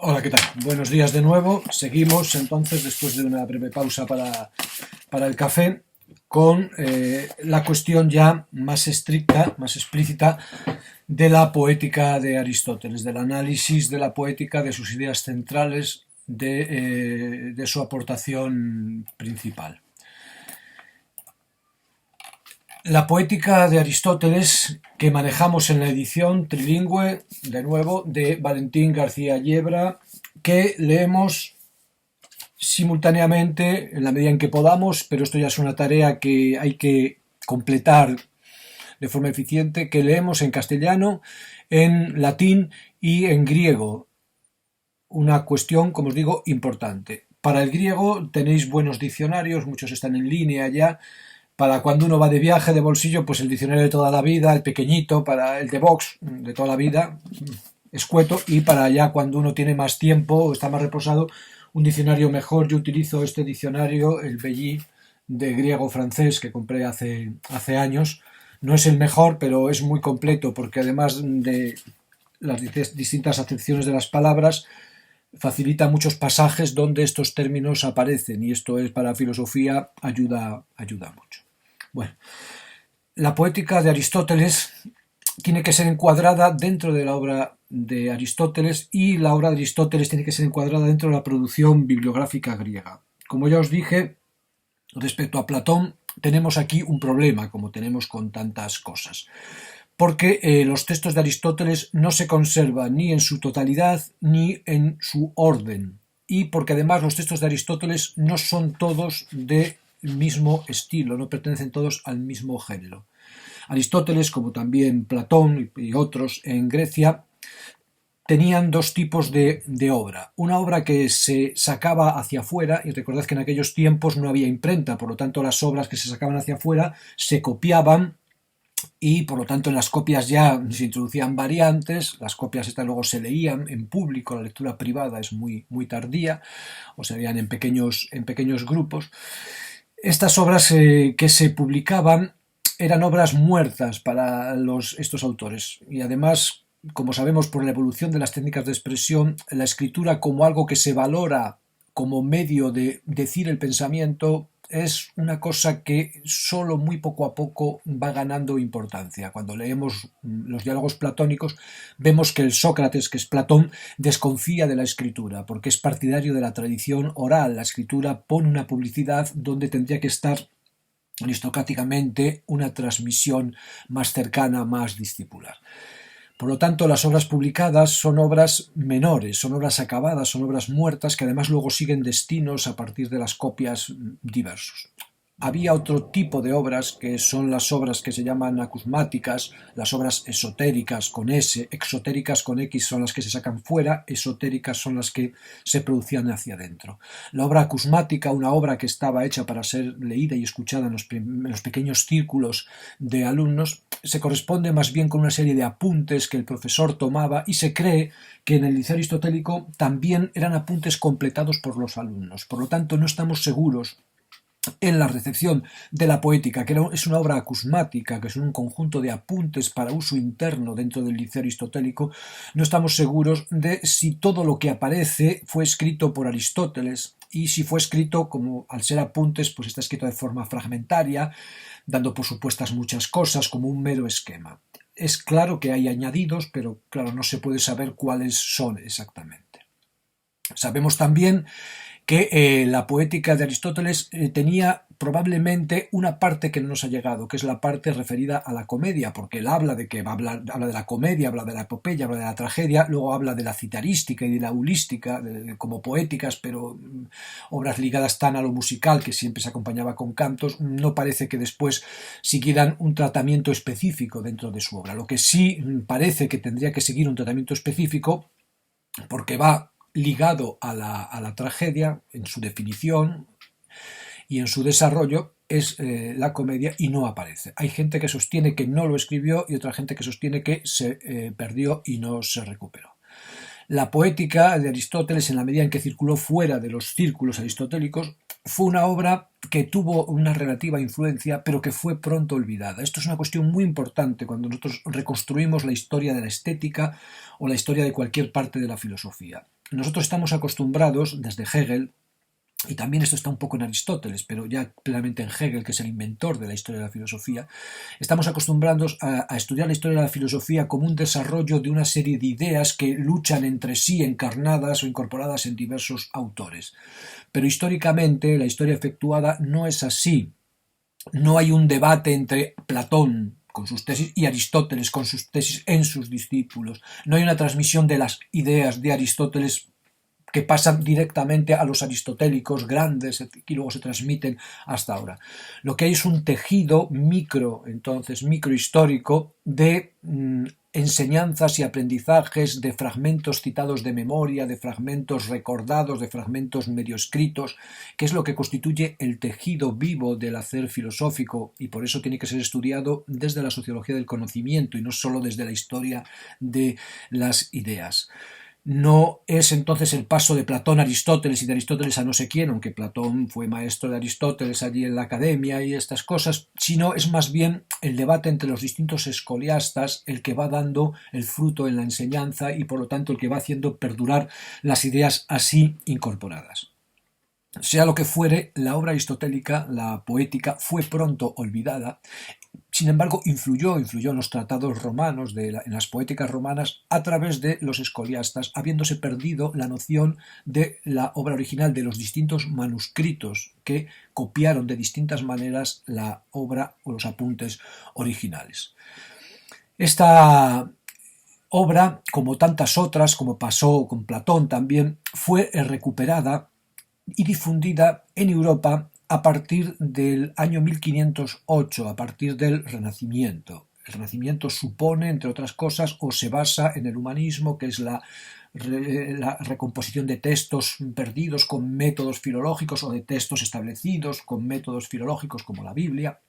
Hola, ¿qué tal? Buenos días de nuevo. Seguimos entonces, después de una breve pausa para el café, con la cuestión ya más estricta, más explícita de la poética de Aristóteles, del análisis de la poética, de sus ideas centrales, de su aportación principal. La poética de Aristóteles que manejamos en la edición trilingüe, de nuevo, de Valentín García Yebra, que leemos simultáneamente en la medida en que podamos, pero esto ya es una tarea que hay que completar de forma eficiente, que leemos en castellano, en latín y en griego. Una cuestión, como os digo, importante. Para el griego tenéis buenos diccionarios, muchos están en línea ya. Para cuando uno va de viaje de bolsillo, pues el diccionario de toda la vida, el pequeñito, para el de box de toda la vida, escueto, y para ya cuando uno tiene más tiempo o está más reposado, un diccionario mejor. Yo utilizo este diccionario, el Belly de griego-francés, que compré hace años. No es el mejor, pero es muy completo porque además de las distintas acepciones de las palabras, facilita muchos pasajes donde estos términos aparecen y esto es para filosofía ayuda mucho. Bueno, la poética de Aristóteles tiene que ser encuadrada dentro de la obra de Aristóteles y la obra de Aristóteles tiene que ser encuadrada dentro de la producción bibliográfica griega. Como ya os dije, respecto a Platón, tenemos aquí un problema, como tenemos con tantas cosas, porque los textos de Aristóteles no se conservan ni en su totalidad ni en su orden, y porque además los textos de Aristóteles no son todos del mismo estilo, no pertenecen todos al mismo género. Aristóteles, como también Platón y otros en Grecia, tenían dos tipos de obra. Una obra que se sacaba hacia afuera, y recordad que en aquellos tiempos no había imprenta, por lo tanto las obras que se sacaban hacia afuera se copiaban y por lo tanto en las copias ya se introducían variantes, las copias estas luego se leían en público, la lectura privada es muy tardía, o se leían en pequeños grupos. Estas obras que se publicaban eran obras muertas para estos autores y además, como sabemos por la evolución de las técnicas de expresión, la escritura como algo que se valora como medio de decir el pensamiento es una cosa que solo muy poco a poco va ganando importancia. Cuando leemos los diálogos platónicos vemos que el Sócrates, que es Platón, desconfía de la escritura porque es partidario de la tradición oral. La escritura pone una publicidad donde tendría que estar aristocráticamente una transmisión más cercana, más discipular. Por lo tanto, las obras publicadas son obras menores, son obras acabadas, son obras muertas que además luego siguen destinos a partir de las copias diversos. Había otro tipo de obras que son las obras que se llaman acusmáticas, las obras esotéricas con S, exotéricas con X son las que se sacan fuera, esotéricas son las que se producían hacia adentro. La obra acusmática, una obra que estaba hecha para ser leída y escuchada en los pequeños círculos de alumnos, se corresponde más bien con una serie de apuntes que el profesor tomaba y se cree que en el liceo aristotélico también eran apuntes completados por los alumnos. Por lo tanto, no estamos seguros en la recepción de la poética, que es una obra acusmática, que es un conjunto de apuntes para uso interno dentro del liceo aristotélico, no estamos seguros de si todo lo que aparece fue escrito por Aristóteles y si fue escrito, como al ser apuntes, pues está escrito de forma fragmentaria, dando por supuestas muchas cosas, como un mero esquema. Es claro que hay añadidos, pero claro, no se puede saber cuáles son exactamente. Sabemos también que la poética de Aristóteles tenía probablemente una parte que no nos ha llegado, que es la parte referida a la comedia, porque él habla de que habla de la comedia, habla de la epopeya, habla de la tragedia, luego habla de la citarística y de la eulística como poéticas, pero obras ligadas tan a lo musical que siempre se acompañaba con cantos, no parece que después siguieran un tratamiento específico dentro de su obra. Lo que sí parece que tendría que seguir un tratamiento específico, porque va ligado a la tragedia en su definición y en su desarrollo, es la comedia y no aparece. Hay gente que sostiene que no lo escribió y otra gente que sostiene que se perdió y no se recuperó. La poética de Aristóteles, en la medida en que circuló fuera de los círculos aristotélicos, fue una obra que tuvo una relativa influencia, pero que fue pronto olvidada. Esto es una cuestión muy importante cuando nosotros reconstruimos la historia de la estética o la historia de cualquier parte de la filosofía. nosotros estamos acostumbrados desde Hegel, y también esto está un poco en Aristóteles, pero ya plenamente en Hegel, que es el inventor de la historia de la filosofía, estamos acostumbrados a estudiar la historia de la filosofía como un desarrollo de una serie de ideas que luchan entre sí, encarnadas o incorporadas en diversos autores. Pero históricamente la historia efectuada no es así. No hay un debate entre Platón con sus tesis y Aristóteles con sus tesis en sus discípulos. No hay una transmisión de las ideas de Aristóteles que pasan directamente a los aristotélicos grandes y luego se transmiten hasta ahora. Lo que hay es un tejido microhistórico de enseñanzas y aprendizajes, de fragmentos citados de memoria, de fragmentos recordados, de fragmentos medio escritos, que es lo que constituye el tejido vivo del hacer filosófico, y por eso tiene que ser estudiado desde la sociología del conocimiento y no solo desde la historia de las ideas. No es entonces el paso de Platón a Aristóteles y de Aristóteles a no sé quién, aunque Platón fue maestro de Aristóteles allí en la academia y estas cosas, sino es más bien el debate entre los distintos escoliastas el que va dando el fruto en la enseñanza y por lo tanto el que va haciendo perdurar las ideas así incorporadas. Sea lo que fuere, la obra aristotélica, la poética, fue pronto olvidada. Sin embargo, influyó en los tratados romanos, en las poéticas romanas, a través de los escoliastas, habiéndose perdido la noción de la obra original, de los distintos manuscritos que copiaron de distintas maneras la obra o los apuntes originales. Esta obra, como tantas otras, como pasó con Platón también, fue recuperada y difundida en Europa a partir del año 1508, a partir del Renacimiento. El Renacimiento supone, entre otras cosas, o se basa en el humanismo, que es la recomposición de textos perdidos con métodos filológicos o de textos establecidos con métodos filológicos como la Biblia.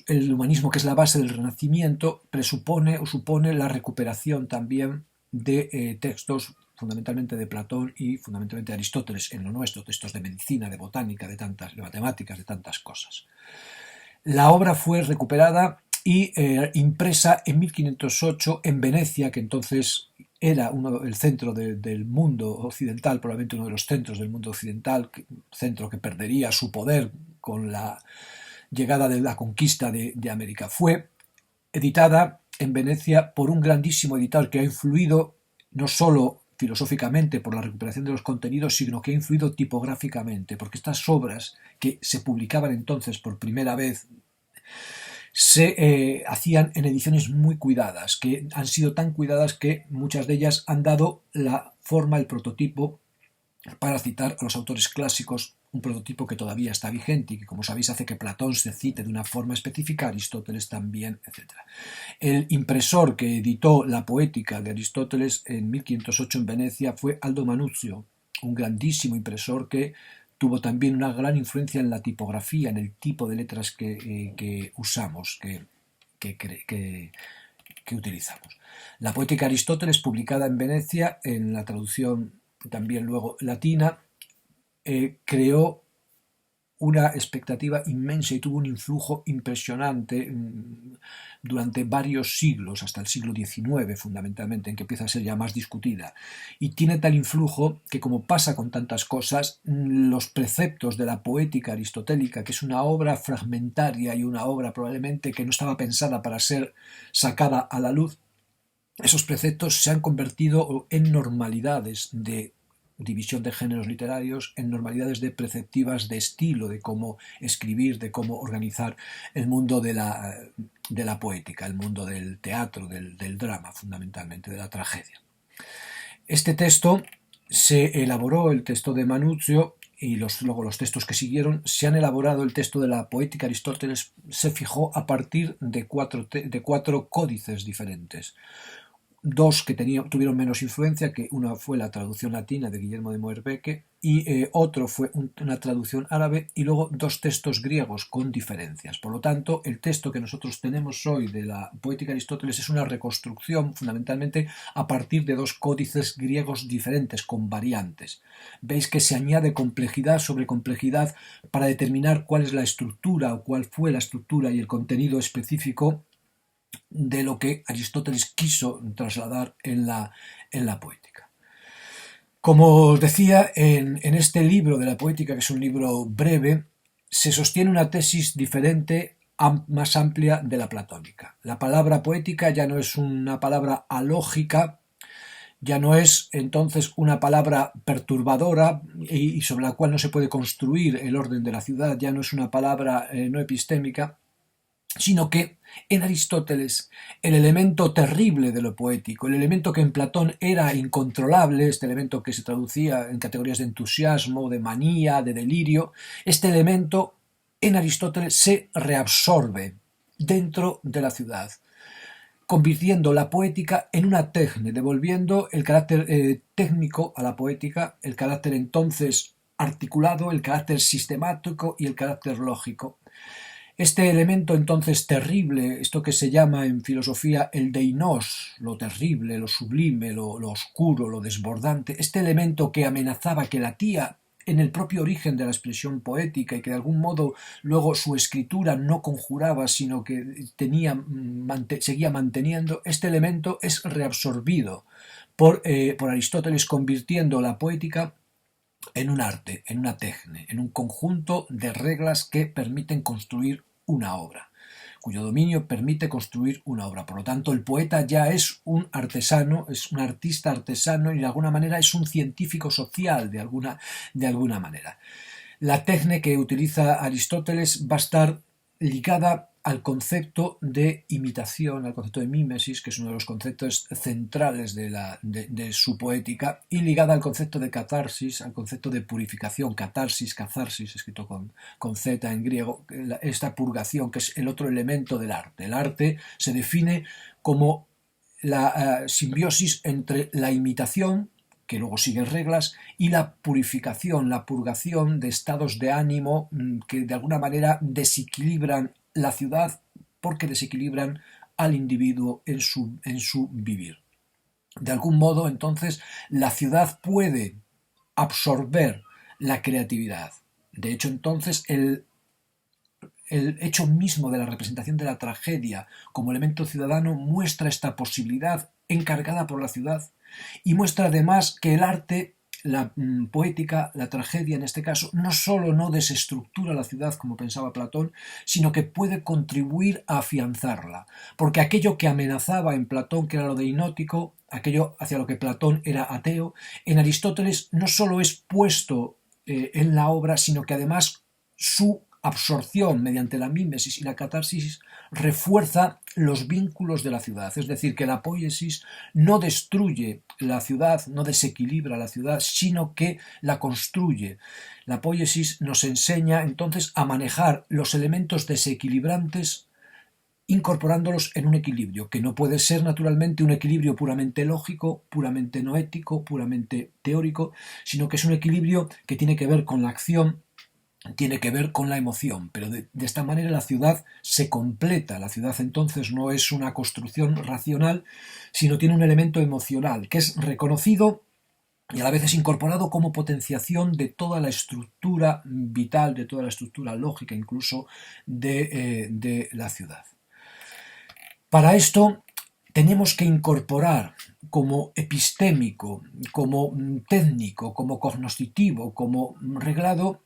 El humanismo, que es la base del Renacimiento, presupone o supone la recuperación también de textos fundamentalmente de Platón y fundamentalmente de Aristóteles, en lo nuestro, textos de medicina, de botánica, de matemáticas, de tantas cosas. La obra fue recuperada y impresa en 1508 en Venecia, que entonces era el centro del mundo occidental, probablemente uno de los centros del mundo occidental, centro que perdería su poder con la llegada de la conquista de América. Fue editada en Venecia por un grandísimo editor que ha influido no solo filosóficamente por la recuperación de los contenidos, sino que ha influido tipográficamente, porque estas obras que se publicaban entonces por primera vez se hacían en ediciones muy cuidadas, que han sido tan cuidadas que muchas de ellas han dado la forma, el prototipo, para citar a los autores clásicos, un prototipo que todavía está vigente y que, como sabéis, hace que Platón se cite de una forma específica, Aristóteles también, etc. El impresor que editó la poética de Aristóteles en 1508 en Venecia fue Aldo Manuzio, un grandísimo impresor que tuvo también una gran influencia en la tipografía, en el tipo de letras que usamos, que utilizamos. La poética de Aristóteles, publicada en Venecia, en la traducción también luego latina, creó una expectativa inmensa y tuvo un influjo impresionante durante varios siglos, hasta el siglo XIX fundamentalmente, en que empieza a ser ya más discutida. Y tiene tal influjo que, como pasa con tantas cosas, los preceptos de la poética aristotélica, que es una obra fragmentaria y una obra probablemente que no estaba pensada para ser sacada a la luz, esos preceptos se han convertido en normalidades de división de géneros literarios, en normalidades de preceptivas de estilo, de cómo escribir, de cómo organizar el mundo de la poética, el mundo del teatro, del drama, fundamentalmente, de la tragedia. Este texto se elaboró, el texto de Manuzio, y luego los textos que siguieron, se han elaborado. El texto de la poética de Aristóteles se fijó a partir de cuatro códices diferentes. Dos que tuvieron menos influencia, que una fue la traducción latina de Guillermo de Moerbeke y otro fue una traducción árabe, y luego dos textos griegos con diferencias. Por lo tanto, el texto que nosotros tenemos hoy de la poética de Aristóteles es una reconstrucción fundamentalmente a partir de dos códices griegos diferentes con variantes. Veis que se añade complejidad sobre complejidad para determinar cuál es la estructura o cuál fue la estructura y el contenido específico de lo que Aristóteles quiso trasladar en la poética. Como os decía, en este libro de la poética, que es un libro breve, se sostiene una tesis diferente, más amplia de la platónica. La palabra poética ya no es una palabra alógica, ya no es entonces una palabra perturbadora y sobre la cual no se puede construir el orden de la ciudad, ya no es una palabra no epistémica, sino que en Aristóteles el elemento terrible de lo poético, el elemento que en Platón era incontrolable, este elemento que se traducía en categorías de entusiasmo, de manía, de delirio, este elemento en Aristóteles se reabsorbe dentro de la ciudad, convirtiendo la poética en una técnica, devolviendo el carácter técnico a la poética, el carácter entonces articulado, el carácter sistemático y el carácter lógico. Este elemento entonces terrible, esto que se llama en filosofía el deinos, lo terrible, lo sublime, lo oscuro, lo desbordante, este elemento que amenazaba, que latía en el propio origen de la expresión poética y que de algún modo luego su escritura no conjuraba, sino que seguía manteniendo, este elemento es reabsorbido por Aristóteles, convirtiendo la poética en un arte, en una técnica, en un conjunto de reglas que permiten construir una obra, cuyo dominio permite construir una obra. Por lo tanto, el poeta ya es un artesano, es un artista artesano y de alguna manera es un científico social, de alguna manera. La técnica que utiliza Aristóteles va a estar ligada al concepto de imitación, al concepto de mímesis, que es uno de los conceptos centrales de su poética, y ligada al concepto de catarsis, al concepto de purificación, catarsis, escrito con Z en griego, esta purgación, que es el otro elemento del arte. El arte se define como la simbiosis entre la imitación, que luego sigue reglas, y la purificación, la purgación de estados de ánimo que de alguna manera desequilibran la ciudad porque desequilibran al individuo en su vivir. De algún modo, entonces, la ciudad puede absorber la creatividad. De hecho, entonces, el hecho mismo de la representación de la tragedia como elemento ciudadano muestra esta posibilidad encargada por la ciudad y muestra además que el arte, la poética, la tragedia en este caso, no solo no desestructura la ciudad como pensaba Platón, sino que puede contribuir a afianzarla, porque aquello que amenazaba en Platón, que era lo deinótico, aquello hacia lo que Platón era ateo, en Aristóteles no solo es puesto en la obra, sino que además su absorción mediante la mímesis y la catarsis refuerza los vínculos de la ciudad, es decir, que la poiesis no destruye la ciudad, no desequilibra la ciudad, sino que la construye. La poiesis nos enseña entonces a manejar los elementos desequilibrantes incorporándolos en un equilibrio, que no puede ser naturalmente un equilibrio puramente lógico, puramente noético, puramente teórico, sino que es un equilibrio que tiene que ver con la acción, tiene que ver con la emoción, pero de esta manera la ciudad se completa. La ciudad entonces no es una construcción racional, sino tiene un elemento emocional que es reconocido y a la vez es incorporado como potenciación de toda la estructura vital, de toda la estructura lógica incluso de la ciudad. Para esto tenemos que incorporar como epistémico, como técnico, como cognoscitivo, como reglado,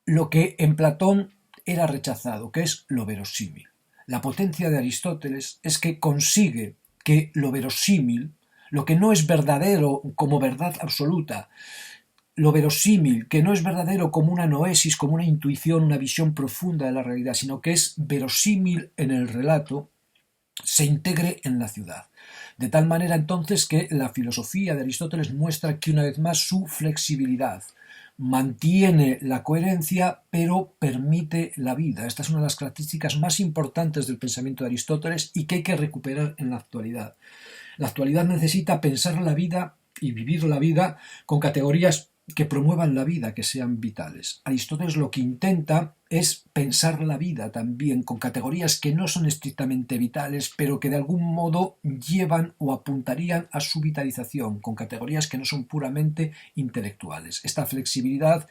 lo que en Platón era rechazado, que es lo verosímil. La potencia de Aristóteles es que consigue que lo verosímil, lo que no es verdadero como verdad absoluta, lo verosímil, que no es verdadero como una noesis, como una intuición, una visión profunda de la realidad, sino que es verosímil en el relato, se integre en la ciudad. De tal manera entonces que la filosofía de Aristóteles muestra aquí una vez más su flexibilidad. Mantiene la coherencia, pero permite la vida. Esta es una de las características más importantes del pensamiento de Aristóteles y que hay que recuperar en la actualidad. La actualidad necesita pensar la vida y vivir la vida con categorías que promuevan la vida, que sean vitales. Aristóteles lo que intenta es pensar la vida también con categorías que no son estrictamente vitales, pero que de algún modo llevan o apuntarían a su vitalización, con categorías que no son puramente intelectuales. Esta flexibilidad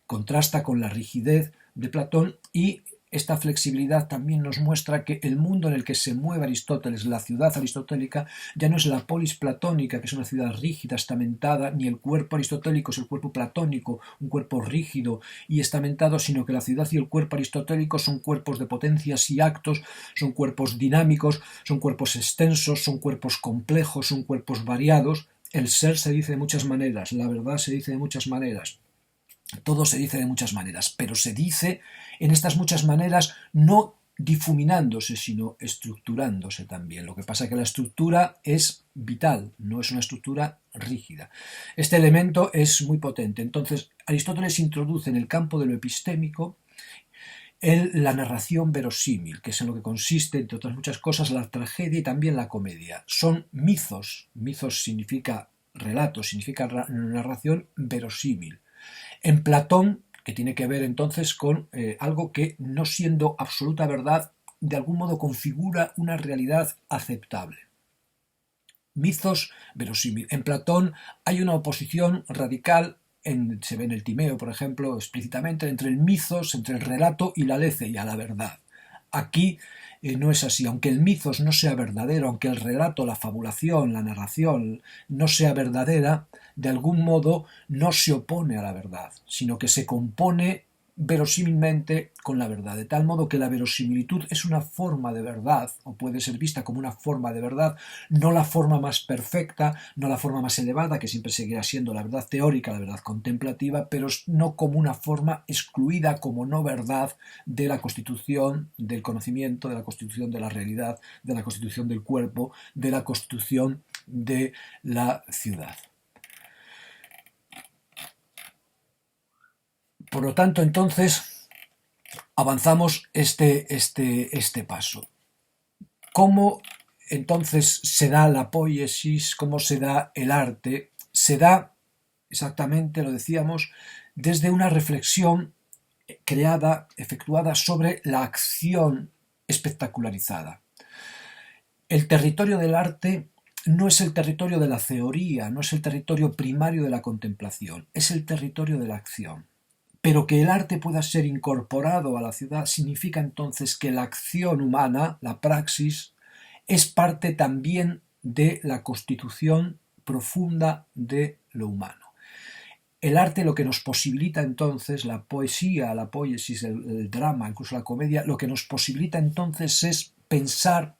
contrasta con la rigidez de Platón y esta flexibilidad también nos muestra que el mundo en el que se mueve Aristóteles, la ciudad aristotélica, ya no es la polis platónica, que es una ciudad rígida, estamentada, ni el cuerpo aristotélico es el cuerpo platónico, un cuerpo rígido y estamentado, sino que la ciudad y el cuerpo aristotélico son cuerpos de potencias y actos, son cuerpos dinámicos, son cuerpos extensos, son cuerpos complejos, son cuerpos variados. El ser se dice de muchas maneras, la verdad se dice de muchas maneras. Todo se dice de muchas maneras, pero se dice en estas muchas maneras no difuminándose, sino estructurándose también. Lo que pasa es que la estructura es vital, no es una estructura rígida. Este elemento es muy potente. Entonces, Aristóteles introduce en el campo de lo epistémico la narración verosímil, que es en lo que consiste, entre otras muchas cosas, la tragedia y también la comedia. Son mitos. Mitos significa relato, significa narración verosímil. En Platón, que tiene que ver entonces con algo que, no siendo absoluta verdad, de algún modo configura una realidad aceptable. Mitos verosímil. En Platón hay una oposición radical, se ve en el Timeo, por ejemplo, explícitamente, entre el mitos, entre el relato y la aletheia, la verdad. Aquí no es así. Aunque el mitos no sea verdadero, aunque el relato, la fabulación, la narración no sea verdadera, de algún modo no se opone a la verdad, sino que se compone verosímilmente con la verdad, de tal modo que la verosimilitud es una forma de verdad, o puede ser vista como una forma de verdad, no la forma más perfecta, no la forma más elevada, que siempre seguirá siendo la verdad teórica, la verdad contemplativa, pero no como una forma excluida como no verdad de la constitución del conocimiento, de la constitución de la realidad, de la constitución del cuerpo, de la constitución de la ciudad. Por lo tanto, entonces, avanzamos este paso. ¿Cómo entonces se da la poiesis? ¿Cómo se da el arte? Se da, exactamente, lo decíamos, desde una reflexión efectuada sobre la acción espectacularizada. El territorio del arte no es el territorio de la teoría, no es el territorio primario de la contemplación, es el territorio de la acción. Pero que el arte pueda ser incorporado a la ciudad significa entonces que la acción humana, la praxis, es parte también de la constitución profunda de lo humano. El arte lo que nos posibilita entonces, la poesía, la poiesis, el drama, incluso la comedia, lo que nos posibilita entonces es pensar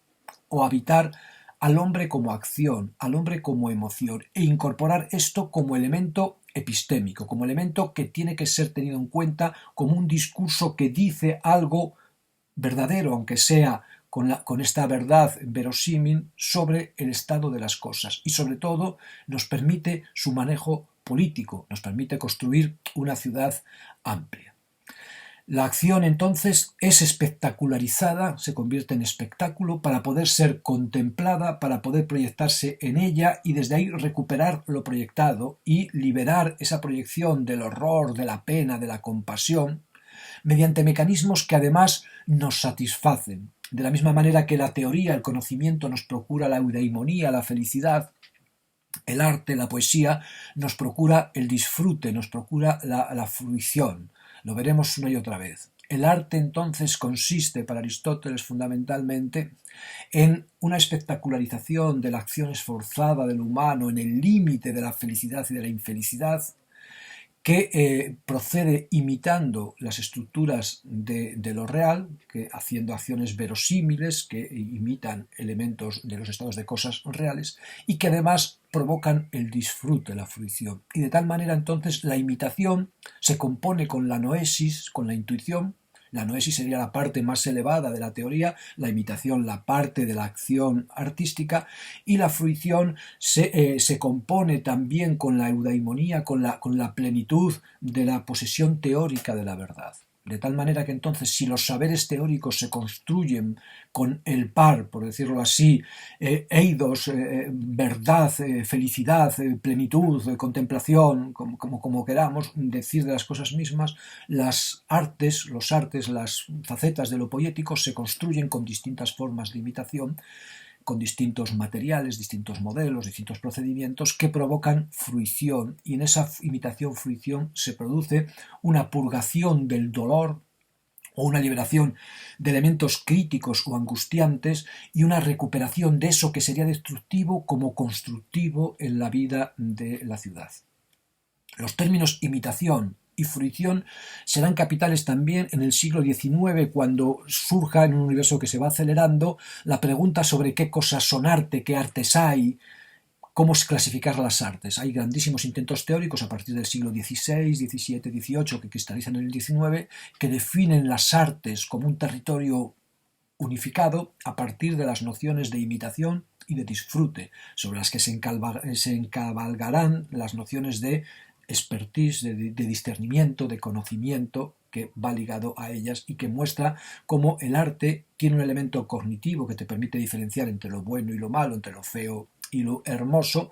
o habitar al hombre como acción, al hombre como emoción, e incorporar esto como elemento epistémico, como elemento que tiene que ser tenido en cuenta como un discurso que dice algo verdadero, aunque sea con esta verdad verosímil, sobre el estado de las cosas, y sobre todo nos permite su manejo político, nos permite construir una ciudad amplia. La acción entonces es espectacularizada, se convierte en espectáculo para poder ser contemplada, para poder proyectarse en ella y desde ahí recuperar lo proyectado y liberar esa proyección del horror, de la pena, de la compasión, mediante mecanismos que además nos satisfacen. De la misma manera que la teoría, el conocimiento nos procura la eudaimonía, la felicidad, el arte, la poesía, nos procura el disfrute, nos procura la fruición. Lo veremos una y otra vez. El arte entonces consiste para Aristóteles fundamentalmente en una espectacularización de la acción esforzada del humano en el límite de la felicidad y de la infelicidad, que procede imitando las estructuras de lo real, haciendo acciones verosímiles que imitan elementos de los estados de cosas reales y que además provocan el disfrute, la fruición. Y de tal manera entonces la imitación se compone con la noesis, con la intuición. La noesis sería la parte más elevada de la teoría, la imitación la parte de la acción artística, y la fruición se compone también con la eudaimonía, con la plenitud de la posesión teórica de la verdad. De tal manera que entonces, si los saberes teóricos se construyen con el par, por decirlo así, eidos, verdad, felicidad, plenitud, contemplación, como queramos decir de las cosas mismas, los artes, las facetas de lo poético se construyen con distintas formas de imitación, con distintos materiales, distintos modelos, distintos procedimientos que provocan fruición, y en esa imitación-fruición se produce una purgación del dolor, o una liberación de elementos críticos o angustiantes y una recuperación de eso que sería destructivo como constructivo en la vida de la ciudad. Los términos imitación y fruición serán capitales también en el siglo XIX, cuando surja en un universo que se va acelerando la pregunta sobre qué cosas son arte, qué artes hay, cómo clasificar las artes. Hay grandísimos intentos teóricos a partir del siglo XVI, XVII, XVIII que cristalizan en el XIX, que definen las artes como un territorio unificado a partir de las nociones de imitación y de disfrute, sobre las que se encabalgarán las nociones de expertise, de discernimiento, de conocimiento que va ligado a ellas y que muestra cómo el arte tiene un elemento cognitivo que te permite diferenciar entre lo bueno y lo malo, entre lo feo y lo hermoso,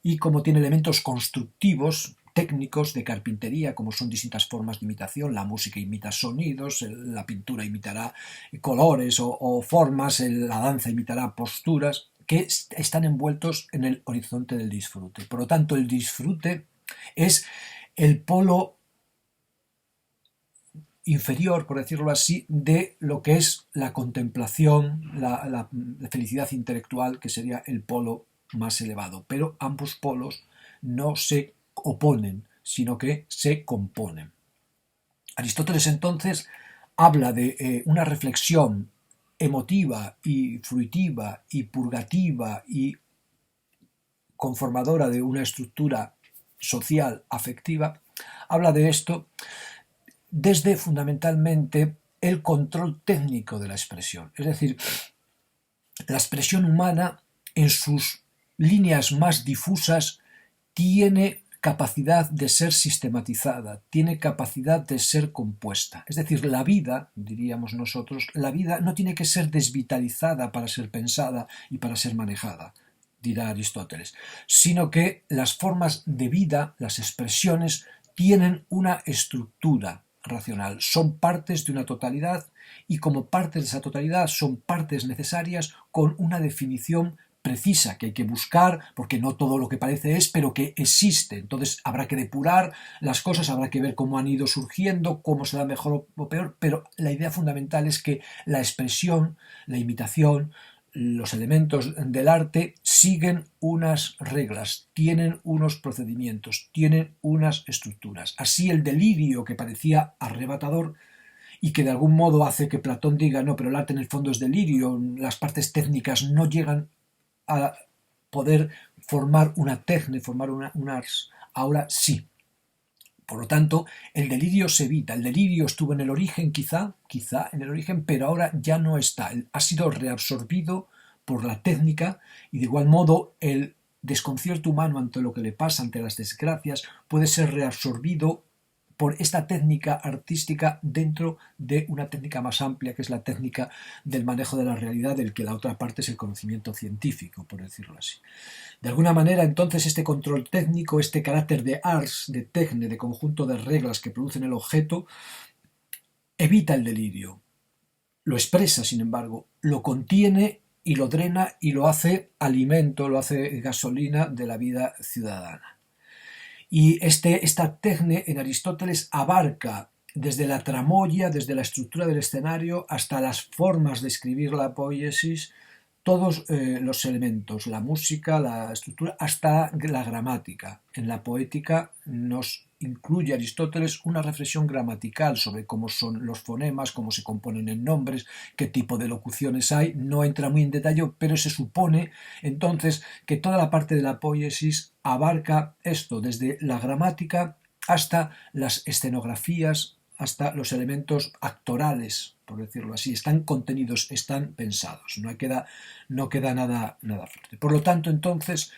y cómo tiene elementos constructivos, técnicos de carpintería, como son distintas formas de imitación. La música imita sonidos, la pintura imitará colores o formas, la danza imitará posturas, que están envueltos en el horizonte del disfrute. Por lo tanto, el disfrute es el polo inferior, por decirlo así, de lo que es la contemplación, la felicidad intelectual, que sería el polo más elevado. Pero ambos polos no se oponen, sino que se componen. Aristóteles entonces habla de una reflexión emotiva y fruitiva y purgativa y conformadora de una estructura social afectiva, habla de esto desde fundamentalmente el control técnico de la expresión. Es decir, la expresión humana en sus líneas más difusas tiene capacidad de ser sistematizada, tiene capacidad de ser compuesta. Es decir, la vida, diríamos nosotros, la vida no tiene que ser desvitalizada para ser pensada y para ser manejada, dirá Aristóteles, sino que las formas de vida, las expresiones, tienen una estructura racional, son partes de una totalidad y como partes de esa totalidad son partes necesarias con una definición precisa que hay que buscar, porque no todo lo que parece es, pero que existe. Entonces habrá que depurar las cosas, habrá que ver cómo han ido surgiendo, cómo se da mejor o peor, pero la idea fundamental es que la expresión, la imitación, los elementos del arte siguen unas reglas, tienen unos procedimientos, tienen unas estructuras. Así el delirio que parecía arrebatador y que de algún modo hace que Platón diga no, pero el arte en el fondo es delirio, las partes técnicas no llegan a poder formar una técnica, formar un ars, ahora sí. Por lo tanto, el delirio se evita. El delirio estuvo en el origen, quizá en el origen, pero ahora ya no está. Ha sido reabsorbido por la técnica y de igual modo el desconcierto humano ante lo que le pasa, ante las desgracias, puede ser reabsorbido por esta técnica artística dentro de una técnica más amplia, que es la técnica del manejo de la realidad, del que la otra parte es el conocimiento científico, por decirlo así. De alguna manera, entonces, este control técnico, este carácter de ars, de techne, de conjunto de reglas que producen el objeto, evita el delirio, lo expresa, sin embargo, lo contiene y lo drena y lo hace alimento, lo hace gasolina de la vida ciudadana. Y esta techne en Aristóteles abarca desde la tramoya, desde la estructura del escenario, hasta las formas de escribir la poiesis, todos los elementos, la música, la estructura, hasta la gramática. En la poética nos incluye Aristóteles una reflexión gramatical sobre cómo son los fonemas, cómo se componen en nombres, qué tipo de locuciones hay. No entra muy en detalle, pero se supone entonces que toda la parte de la poiesis abarca esto, desde la gramática hasta las escenografías, hasta los elementos actorales, por decirlo así. Están contenidos, están pensados, no queda nada fuerte. Por lo tanto, entonces,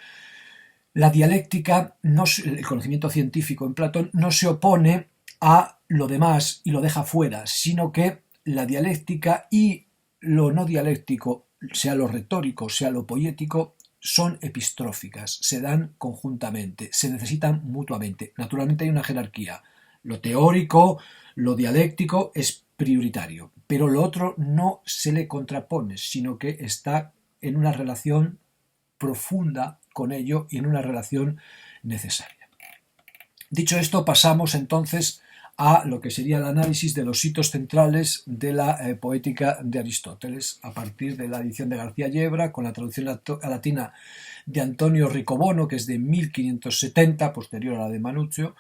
la dialéctica, el conocimiento científico en Platón, no se opone a lo demás y lo deja fuera, sino que la dialéctica y lo no dialéctico, sea lo retórico, sea lo poético, son epistróficas, se dan conjuntamente, se necesitan mutuamente. Naturalmente hay una jerarquía. Lo teórico, lo dialéctico es prioritario, pero lo otro no se le contrapone, sino que está en una relación profunda con ello y en una relación necesaria. Dicho esto, pasamos entonces a lo que sería el análisis de los hitos centrales de la poética de Aristóteles, a partir de la edición de García Yebra, con la traducción latina de Antonio Ricobono, que es de 1570, posterior a la de Manuccio,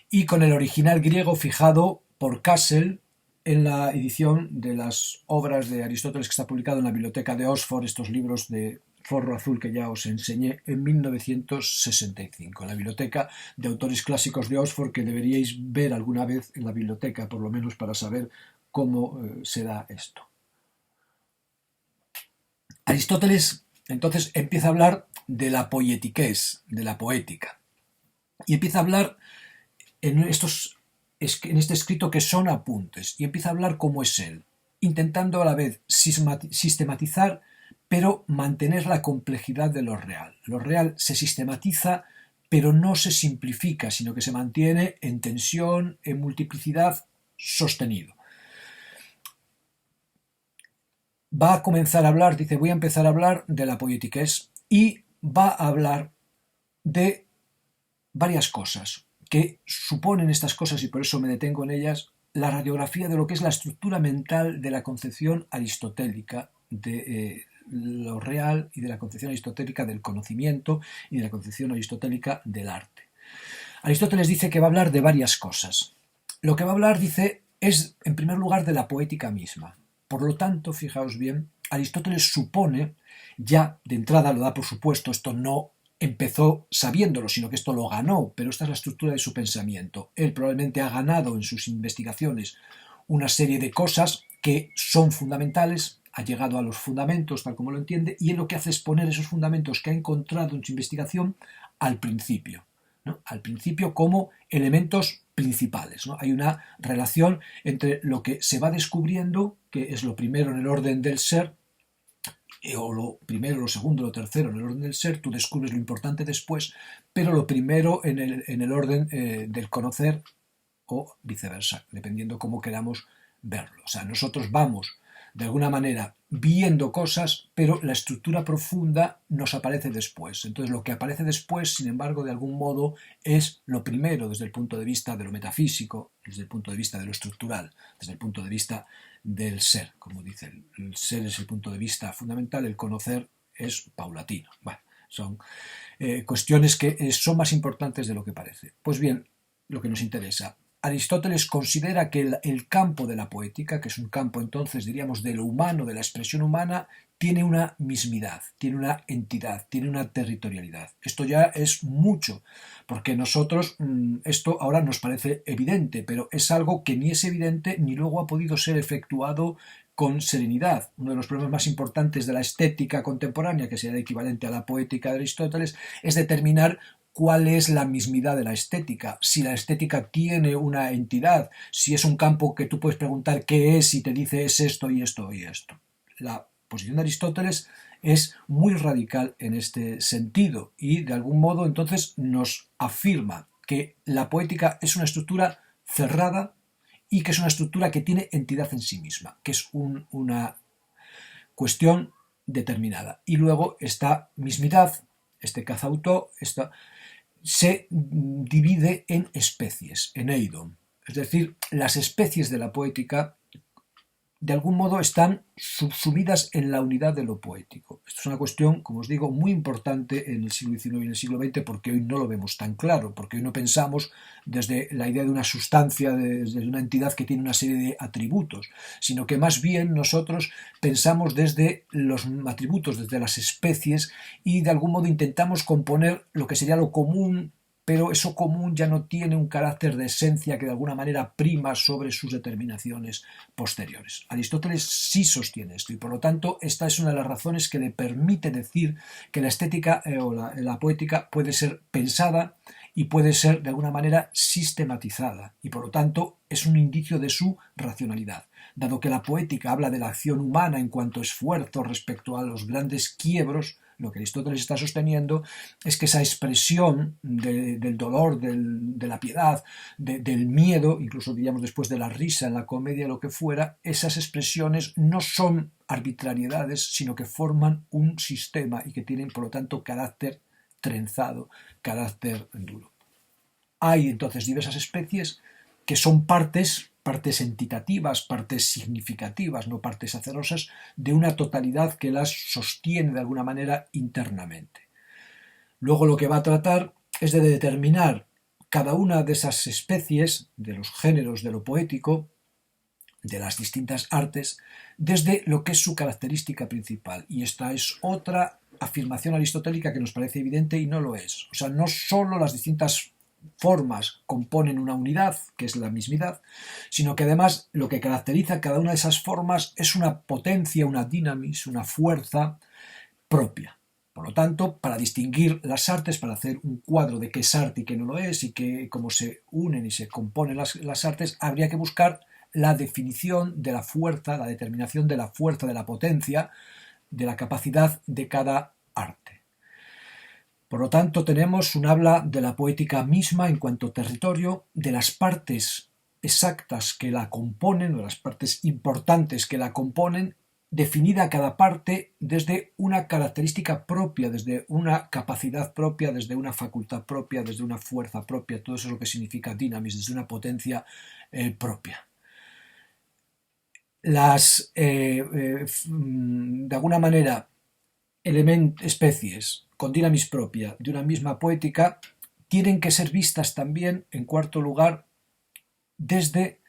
y con el original griego fijado por Cassel en la edición de las obras de Aristóteles que está publicado en la biblioteca de Oxford, estos libros de forro azul que ya os enseñé en 1965, en la biblioteca de autores clásicos de Oxford, que deberíais ver alguna vez en la biblioteca, por lo menos para saber cómo se da esto. Aristóteles entonces empieza a hablar de la poietiqués, de la poética, y empieza a hablar en este escrito que son apuntes, y empieza a hablar como es él, intentando a la vez sistematizar, pero mantener la complejidad de lo real. Lo real se sistematiza, pero no se simplifica, sino que se mantiene en tensión, en multiplicidad, sostenido. Va a comenzar a hablar, dice, voy a empezar a hablar de la poietiqués, y va a hablar de varias cosas que suponen estas cosas, y por eso me detengo en ellas, la radiografía de lo que es la estructura mental de la concepción aristotélica de lo real, y de la concepción aristotélica del conocimiento, y de la concepción aristotélica del arte. Aristóteles dice que va a hablar de varias cosas. Lo que va a hablar, dice, es en primer lugar de la poética misma. Por lo tanto, fijaos bien, Aristóteles supone, ya de entrada lo da por supuesto, esto no empezó sabiéndolo, sino que esto lo ganó, pero esta es la estructura de su pensamiento. Él probablemente ha ganado en sus investigaciones una serie de cosas que son fundamentales, ha llegado a los fundamentos tal como lo entiende, y él lo que hace es poner esos fundamentos que ha encontrado en su investigación al principio, ¿no? Al principio como elementos principales, ¿no? Hay una relación entre lo que se va descubriendo, que es lo primero en el orden del ser, o lo primero, lo segundo, lo tercero en el orden del ser, tú descubres lo importante después, pero lo primero en el orden del conocer, o viceversa, dependiendo cómo queramos verlo. O sea, nosotros vamos de alguna manera viendo cosas, pero la estructura profunda nos aparece después. Entonces lo que aparece después, sin embargo, de algún modo es lo primero desde el punto de vista de lo metafísico, desde el punto de vista de lo estructural, desde el punto de vista del ser. Como dice, el ser es el punto de vista fundamental, el conocer es paulatino. Bueno, son cuestiones que son más importantes de lo que parece. Pues bien, lo que nos interesa. Aristóteles considera que el campo de la poética, que es un campo entonces diríamos de lo humano, de la expresión humana, tiene una mismidad, tiene una entidad, tiene una territorialidad. Esto ya es mucho, porque nosotros esto ahora nos parece evidente, pero es algo que ni es evidente ni luego ha podido ser efectuado con serenidad. Uno de los problemas más importantes de la estética contemporánea, que sería el equivalente a la poética de Aristóteles, es determinar cuál es la mismidad de la estética, si la estética tiene una entidad, si es un campo que tú puedes preguntar qué es y te dice es esto y esto y esto. La posición de Aristóteles es muy radical en este sentido y de algún modo entonces nos afirma que la poética es una estructura cerrada y que es una estructura que tiene entidad en sí misma, que es una cuestión determinada. Y luego esta mismidad, este cazauto, se divide en especies, en eidon. Es decir, las especies de la poética de algún modo están subsumidas en la unidad de lo poético. Esto es una cuestión, como os digo, muy importante en el siglo XIX y en el siglo XX, porque hoy no lo vemos tan claro, porque hoy no pensamos desde la idea de una sustancia, desde una entidad que tiene una serie de atributos, sino que más bien nosotros pensamos desde los atributos, desde las especies, y de algún modo intentamos componer lo que sería lo común, pero eso común ya no tiene un carácter de esencia que de alguna manera prima sobre sus determinaciones posteriores. Aristóteles sí sostiene esto y por lo tanto esta es una de las razones que le permite decir que la estética o la poética puede ser pensada y puede ser de alguna manera sistematizada y por lo tanto es un indicio de su racionalidad. Dado que la poética habla de la acción humana en cuanto a esfuerzo respecto a los grandes quiebros, lo que Aristóteles está sosteniendo es que esa expresión del dolor, de la piedad, del miedo, incluso diríamos después de la risa en la comedia, lo que fuera, esas expresiones no son arbitrariedades, sino que forman un sistema y que tienen, por lo tanto, carácter trenzado, carácter duro. Hay entonces diversas especies que son partes entitativas, partes significativas, no partes acerosas, de una totalidad que las sostiene de alguna manera internamente. Luego lo que va a tratar es de determinar cada una de esas especies, de los géneros de lo poético, de las distintas artes, desde lo que es su característica principal. Y esta es otra afirmación aristotélica que nos parece evidente y no lo es. O sea, no solo las distintas formas componen una unidad, que es la mismidad, sino que además lo que caracteriza cada una de esas formas es una potencia, una dinamis, una fuerza propia. Por lo tanto, para distinguir las artes, para hacer un cuadro de qué es arte y qué no lo es, y cómo se unen y se componen las artes, habría que buscar la definición de la fuerza, la determinación de la fuerza, de la potencia, de la capacidad de cada arte. Por lo tanto, tenemos un habla de la poética misma en cuanto a territorio, de las partes exactas que la componen, o las partes importantes que la componen, definida cada parte desde una característica propia, desde una capacidad propia, desde una facultad propia, desde una fuerza propia. Todo eso es lo que significa dinamis, desde una potencia propia. De alguna manera, especies con dinamis propia de una misma poética tienen que ser vistas también, en cuarto lugar, desde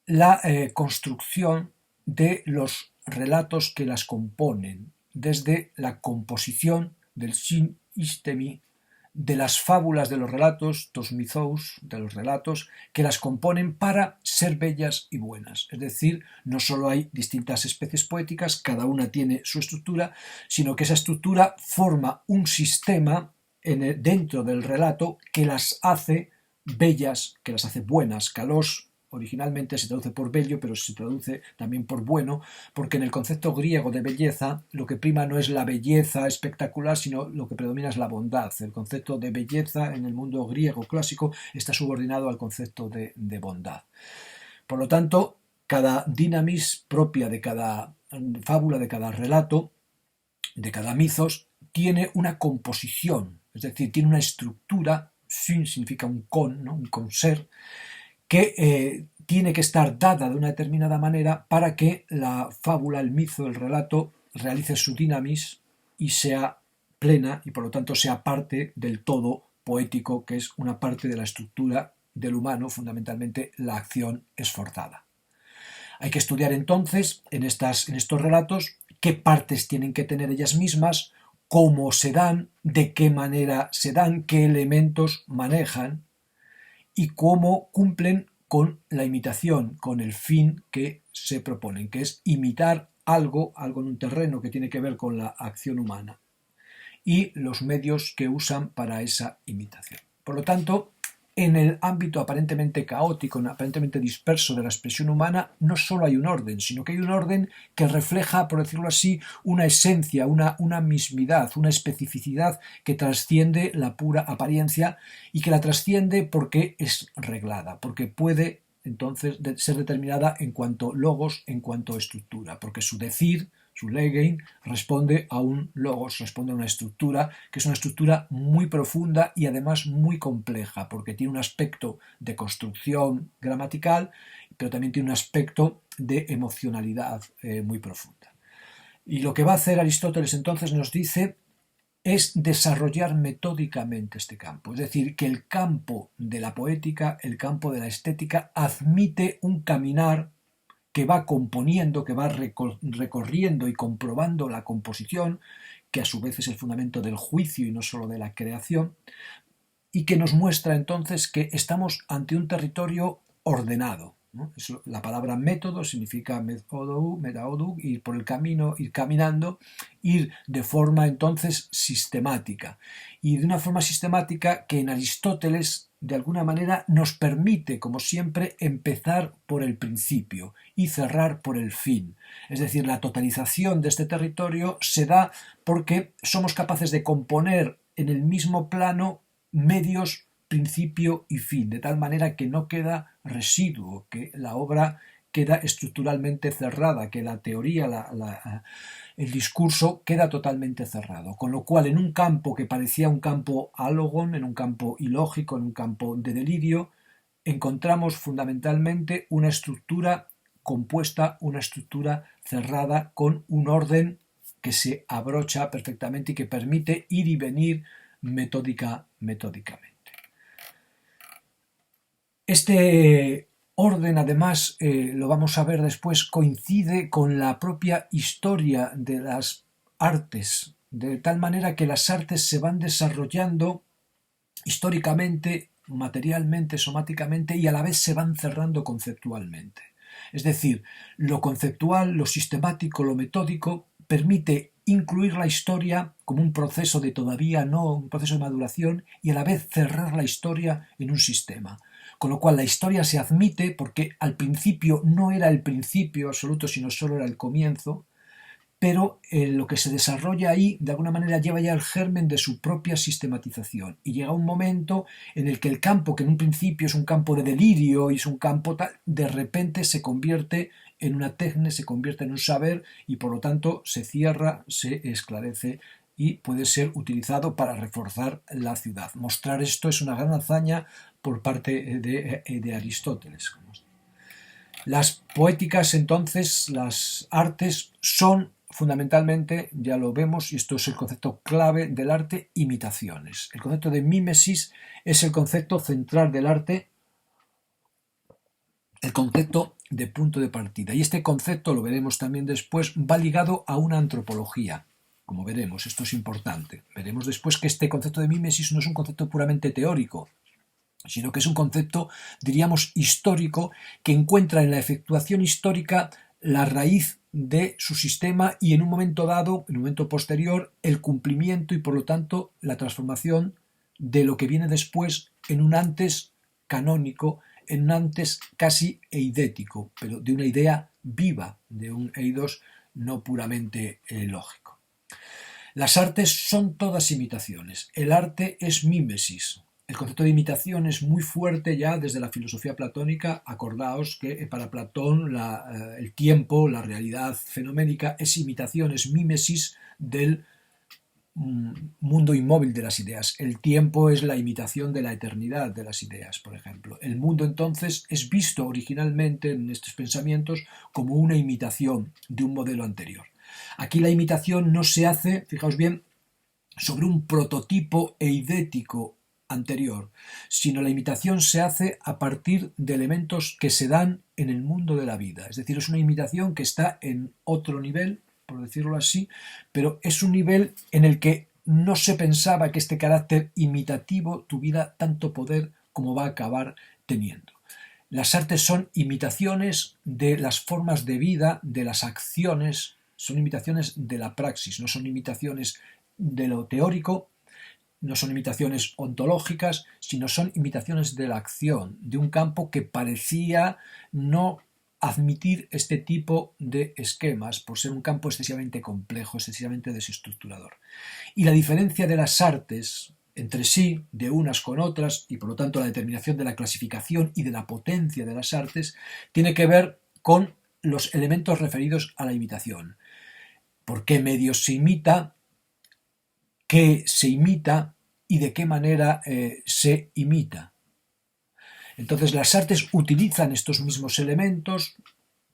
la construcción de los relatos que las componen, desde la composición del synistemi, de las fábulas de los relatos, dos mythos, de los relatos, que las componen para ser bellas y buenas. Es decir, no solo hay distintas especies poéticas, cada una tiene su estructura, sino que esa estructura forma un sistema dentro del relato que las hace bellas, que las hace buenas. Kalos originalmente se traduce por bello, pero se traduce también por bueno, porque en el concepto griego de belleza lo que prima no es la belleza espectacular, sino lo que predomina es la bondad. El concepto de belleza en el mundo griego clásico está subordinado al concepto de bondad. Por lo tanto, cada dinamis propia de cada fábula, de cada relato, de cada mitos, tiene una composición, es decir, tiene una estructura. Syn significa un con, ¿no? Un conser, que tiene que estar dada de una determinada manera para que la fábula, el mito, el relato realice su dinamis y sea plena y por lo tanto sea parte del todo poético, que es una parte de la estructura del humano, fundamentalmente la acción esforzada. Hay que estudiar entonces en estos relatos qué partes tienen que tener ellas mismas, cómo se dan, de qué manera se dan, qué elementos manejan y cómo cumplen con la imitación, con el fin que se proponen, que es imitar algo en un terreno que tiene que ver con la acción humana y los medios que usan para esa imitación. Por lo tanto, en el ámbito aparentemente caótico, aparentemente disperso de la expresión humana, no solo hay un orden, sino que hay un orden que refleja, por decirlo así, una esencia, una mismidad, una especificidad que trasciende la pura apariencia y que la trasciende porque es reglada, porque puede entonces ser determinada en cuanto logos, en cuanto estructura, porque su decir, su legein, responde a un logos, responde a una estructura que es una estructura muy profunda y además muy compleja, porque tiene un aspecto de construcción gramatical, pero también tiene un aspecto de emocionalidad muy profunda. Y lo que va a hacer Aristóteles entonces nos dice es desarrollar metódicamente este campo, es decir, que el campo de la poética, el campo de la estética, admite un caminar que va componiendo, que va recorriendo y comprobando la composición, que a su vez es el fundamento del juicio y no solo de la creación, y que nos muestra entonces que estamos ante un territorio ordenado, ¿no? La palabra método significa metaodou, ir por el camino, ir caminando, ir de forma entonces sistemática. Y de una forma sistemática que en Aristóteles de alguna manera nos permite, como siempre, empezar por el principio y cerrar por el fin. Es decir, la totalización de este territorio se da porque somos capaces de componer en el mismo plano medios, principio y fin, de tal manera que no queda residuo, que la obra queda estructuralmente cerrada, que la teoría, el discurso queda totalmente cerrado. Con lo cual, en un campo que parecía un campo álogón, en un campo ilógico, en un campo de delirio, encontramos fundamentalmente una estructura compuesta, una estructura cerrada con un orden que se abrocha perfectamente y que permite ir y venir metódicamente. Este orden, además, lo vamos a ver después, coincide con la propia historia de las artes, de tal manera que las artes se van desarrollando históricamente, materialmente, somáticamente, y a la vez se van cerrando conceptualmente. Es decir, lo conceptual, lo sistemático, lo metódico permite incluir la historia como un proceso de todavía no, un proceso de maduración, y a la vez cerrar la historia en un sistema. Con lo cual la historia se admite porque al principio no era el principio absoluto, sino solo era el comienzo, pero lo que se desarrolla ahí de alguna manera lleva ya el germen de su propia sistematización y llega un momento en el que el campo, que en un principio es un campo de delirio y es un campo tal, de repente se convierte en una técnica, se convierte en un saber y por lo tanto se cierra, se esclarece y puede ser utilizado para reforzar la ciudad. Mostrar esto es una gran hazaña por parte de Aristóteles. Las poéticas, entonces, las artes son fundamentalmente, ya lo vemos, y esto es el concepto clave del arte, imitaciones. El concepto de mímesis es el concepto central del arte, el concepto de punto de partida. Y este concepto, lo veremos también después, va ligado a una antropología. Como veremos, esto es importante. Veremos después que este concepto de mímesis no es un concepto puramente teórico, sino que es un concepto, diríamos, histórico, que encuentra en la efectuación histórica la raíz de su sistema y en un momento dado, en un momento posterior, el cumplimiento y por lo tanto la transformación de lo que viene después en un antes canónico, en un antes casi eidético, pero de una idea viva, de un eidos no puramente lógico. Las artes son todas imitaciones. El arte es mímesis. El concepto de imitación es muy fuerte ya desde la filosofía platónica. Acordaos que para Platón el tiempo, la realidad fenoménica, es imitación, es mímesis del mundo inmóvil de las ideas. El tiempo es la imitación de la eternidad de las ideas, por ejemplo. El mundo entonces es visto originalmente en estos pensamientos como una imitación de un modelo anterior. Aquí la imitación no se hace, fijaos bien, sobre un prototipo eidético anterior, sino la imitación se hace a partir de elementos que se dan en el mundo de la vida. Es decir, es una imitación que está en otro nivel, por decirlo así, pero es un nivel en el que no se pensaba que este carácter imitativo tuviera tanto poder como va a acabar teniendo. Las artes son imitaciones de las formas de vida, de las acciones, son imitaciones de la praxis, no son imitaciones de lo teórico, no son imitaciones ontológicas, sino son imitaciones de la acción, de un campo que parecía no admitir este tipo de esquemas por ser un campo excesivamente complejo, excesivamente desestructurador. Y la diferencia de las artes entre sí, de unas con otras, y por lo tanto la determinación de la clasificación y de la potencia de las artes, tiene que ver con los elementos referidos a la imitación. ¿Por qué medios se imita? ¿Qué se imita? ¿Y de qué manera se imita? Entonces las artes utilizan estos mismos elementos,